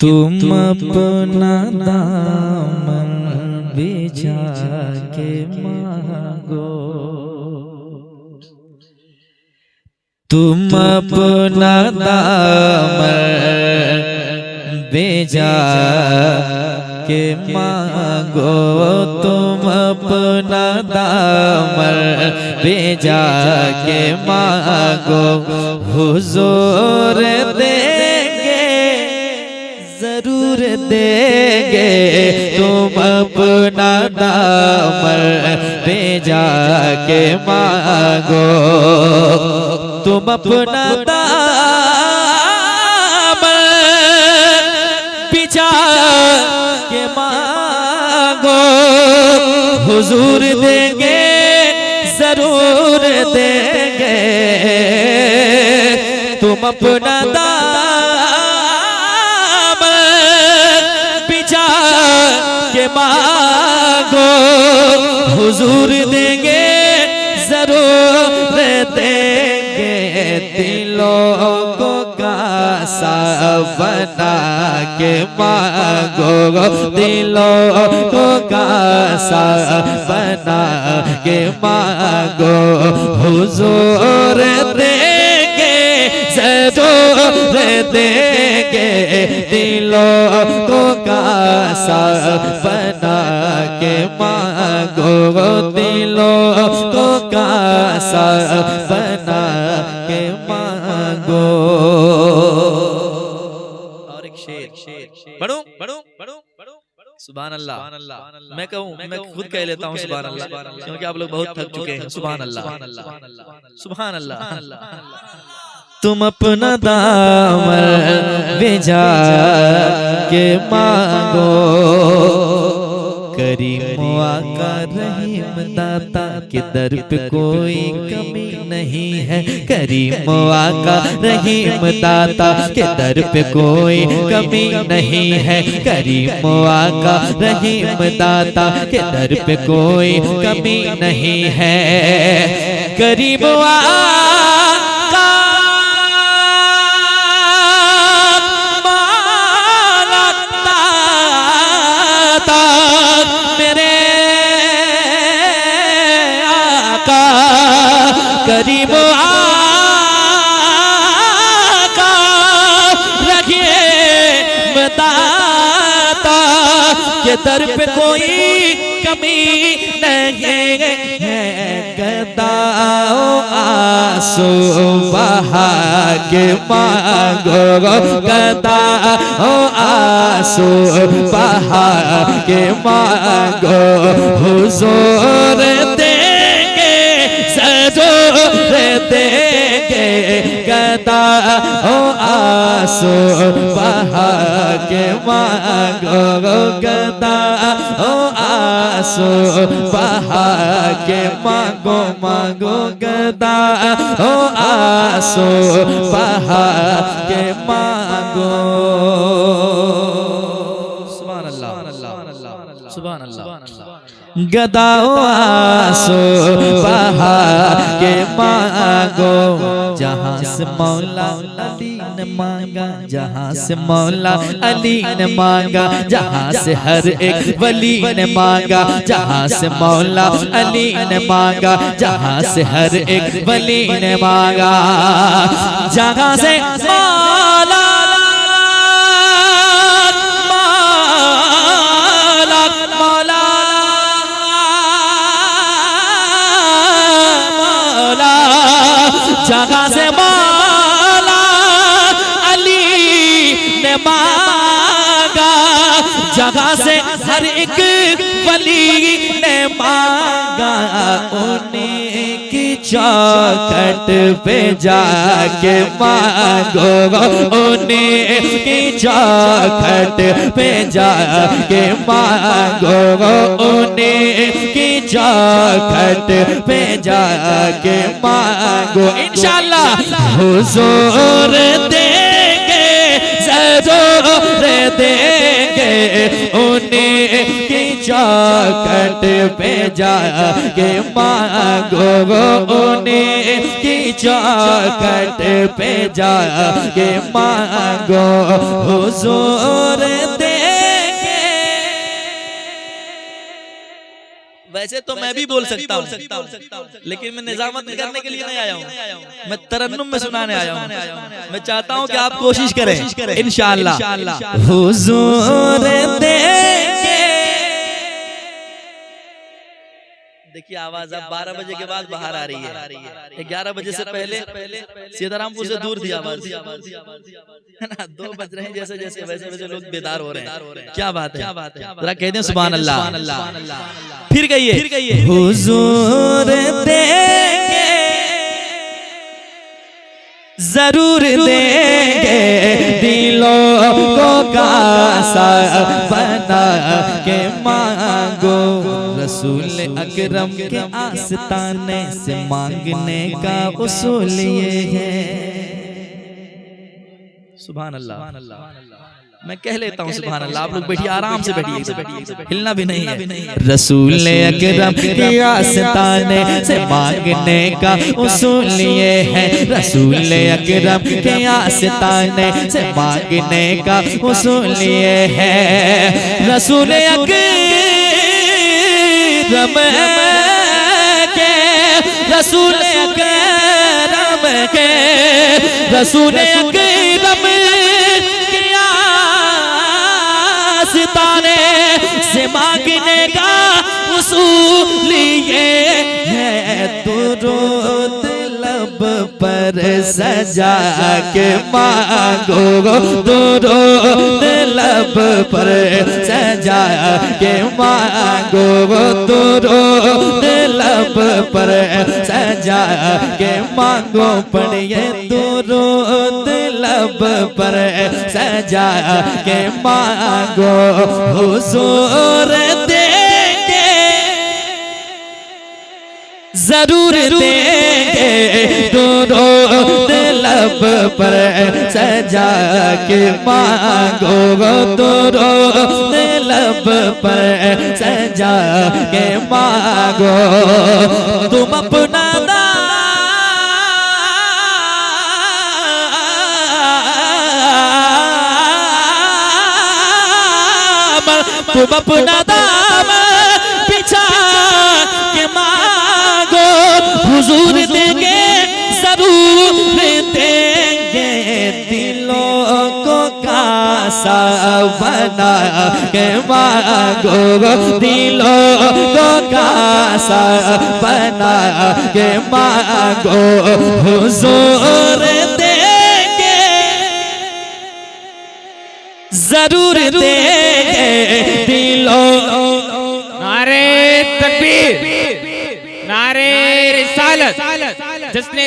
तुम अपना दामन बिछा के मांगो, तुम अपना दामन बिछा के मांगो, तुम अपना दामन बिछा के मांगो। हुजूर देंगे जरूर देंगे, तुम अपना दामन बिछा के मांगो, तुम अपना दामन बिछा के मांगो। हुजूर देंगे जरूर देंगे, तुम अपना दामन बिछा के मांगो। हुजूर देंगे जरूर देंगे, दिलों को कासा बना के मांगो, दिलों को कासा बना के मांगो। हुजूर देंगे जरूर देंगे, दिलों को कासा बना के मांगो, दिलों को कासा बना के मांगो। और एक शेर पढ़ूं पढ़ूं पढ़ूं पढ़ूं सुभान अल्लाह। मैं कहूँ, मैं खुद कह लेता हूँ सुभान अल्लाह, क्योंकि आप लोग बहुत थक चुके हैं। सुभान अल्लाह सुभान अल्लाह। तुम अपना दामन बिछा के मांगो, करीम आका रहीम दाता के दर पे कोई कमी नहीं है, करीम आका रहीम दाता के दर पे कोई कमी नहीं है, करीम आका रहीम दाता के दर पे कोई कमी नहीं है। करीम आका करीब आका रखिए दाता के दर पे कोई कमी नहीं है। गदाओ आंसू बहा के मांगो, गदाओ आंसू बहा के मांगो। हुजूर देंगे जरूर देंगे, गदाओ आंसू बहा के मांगो, गदाओ आंसू बहा के मांगो, मांगो गदाओ आंसू बहा के मांगो। सुभान अल्लाह सुभान अल्लाह। गदाओ आंसू बहा के मांगो, जहाँ से मौला अली ने मांगा, जहाँ से मौला अली ने मांगा, जहाँ से हर एक वली ने मांगा, जहाँ से मौला अली ने मांगा, जहाँ से हर एक वली ने मांगा, जहाँ से मौला जगह से मौला अली ने मांगा, जगह से हर एक वली ने मांगा, उन्हीं की चौखट पे जाके मांगो, उन्हीं की चौखट पे जाके मांगो, उन्हीं की चौखट पे जाके मांगो। इंशाअल्लाह हुजूर देंगे जरूर देंगे, उन्हीं की चौखट पे जाके मांगो, उन्हीं की चौखट पे जाके मांगो, हुजूर देंगे। वैसे तो मैं भी बोल सकता हूँ, लेकिन मैं निजामत करने के लिए नहीं आया हूँ, मैं तरन्नुम में सुनाने आया हूँ। मैं चाहता हूँ कि आप कोशिश करें इंशाअल्लाह। हुजूर देंगे। देखिए आवाज अब 12 बजे के बाद बाहर आ रही है, 11 बजे से पहले सीतारामपुर से दूर थी आवाज, है ना। 2 बज रहे हैं जैसे जैसे वैसे वैसे लोग बेदार हो रहे हैं। क्या बात है, जरा कहते हैं सुभान अल्लाह। फिर कहिए हुजूर देंगे, जरूर देंगे, दिलों को कासा बना के मांगो, रसूल अकरम के आस्ताने से मांगने का उसूल ये है। सुभान अल्लाह। मैं कह लेता हूँ सुभान अल्लाह, आप लोग बैठिए, आराम से बैठिए, हिलना भी नहीं है। रसूल अकरम के आस्ताने से मांगने का उसूल ये है, रसूल अकरम के आस्ताने से मांगने का उसूल ये है। रसूल अकरम के, रसूल अकरम के, रसूल अकरम ताने से मांगने का उसूल ये है। दुरूद लब पर सजा के मांगो, दुरूद लब पर सजा के मांगो, दुरूद लब पर सजा के मांगो, पढ़िए दुरूद लब पर सजा के मांगो, हुजूर देंगे, जरूर देंगे, दुरूद लब पर सजा के मांगो, दुरूद लब पर सजा के मांगो। तुम अपना तुम अपना दाम बिछा के मांगो, हुजूर देंगे, जरूर देंगे, दिलों को कासा बना के मांगो, दिलों को कासा बना के मांगो, हुजूर देंगे, जरूर देंगे, दिलों। नारे तकबीर, नारे रिसालत, जिसने